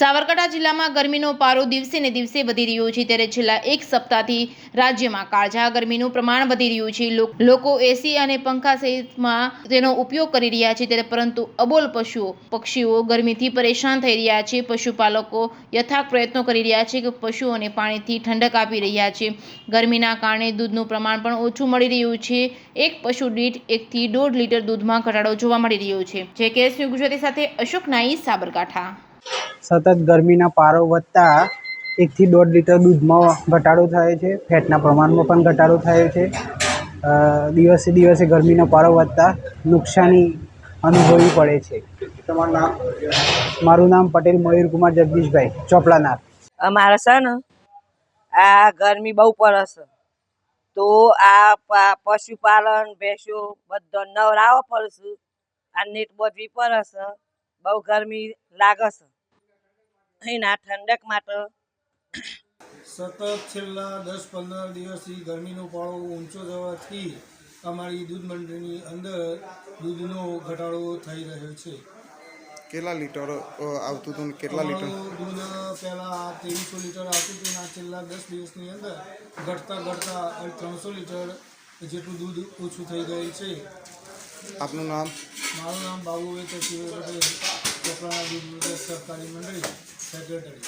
સાબરકાંઠા જિલ્લામાં ગરમીનો પારો દિવસે ને દિવસે વધી રહ્યો છે, ત્યારે છેલ્લા એક સપ્તાહથી રાજ્યમાં કાળઝાળ ગરમીનું પ્રમાણ વધી રહ્યું છે। લોકો એસી અને પંખા સહિતમાં તેનો ઉપયોગ કરી રહ્યા છે, ત્યારે પરંતુ અબોલ પક્ષીઓ ગરમીથી પરેશાન થઈ રહ્યા છે। પશુપાલકો યથાર્થ પ્રયત્નો કરી રહ્યા છે કે પશુઓને પાણીથી ઠંડક આપી રહ્યા છે। ગરમીના કારણે દૂધનું પ્રમાણ પણ ઓછું મળી રહ્યું છે। એક પશુ દીઠ 1 થી 1.5 લીટર દૂધમાં ઘટાડો જોવા મળી રહ્યો છે। જે કેસ ન્યૂઝ ગુજરાતી સાથે અશોક નાઈ, સાબરકાંઠા। સતત ગરમીના પારો વધતા 1 થી 1.5 લીટર દૂધમાં ઘટાડો થયો છે। ફેટના પ્રમાણમાં પણ ઘટાડો થયો છે। દિવસે દિવસે ગરમીનો પારો વધતા નુકસાની અનુભવવી પડે છે। તમારું નામ? મારું નામ પટેલ મયુરકુમાર જગદીશભાઈ ચોપલાનાર। અમારે છે ને આ ગરમી બહુ પડે છે, તો આ પશુપાલન ભેંસો બધા નવરાવો પડશે। આ નેટ બધવી પડે છે, બહુ ગરમી લાગે છે। એના ઠંડક માટે સતત છેલ્લા 10-15 દિવસથી ગરમીનો પારો ઊંચો જવાથી અમારી દૂધ મંડળીની અંદર દૂધનો ઘટાડો થઈ રહ્યો છે। કેટલા લીટર આવતું હતું? કેટલા લીટર દૂધ પહેલાં 2300 લીટર આવતું હતું, અને છેલ્લા 10 દિવસની અંદર ઘટતા 300 લીટર જેટલું દૂધ ઓછું થઈ ગયું છે। આપનું નામ? મારું નામ બાબુભાઈ તરસીભાઈ પટેલ, ચોપડાના દૂધ સહકારી મંડળી સેક્રેટરી।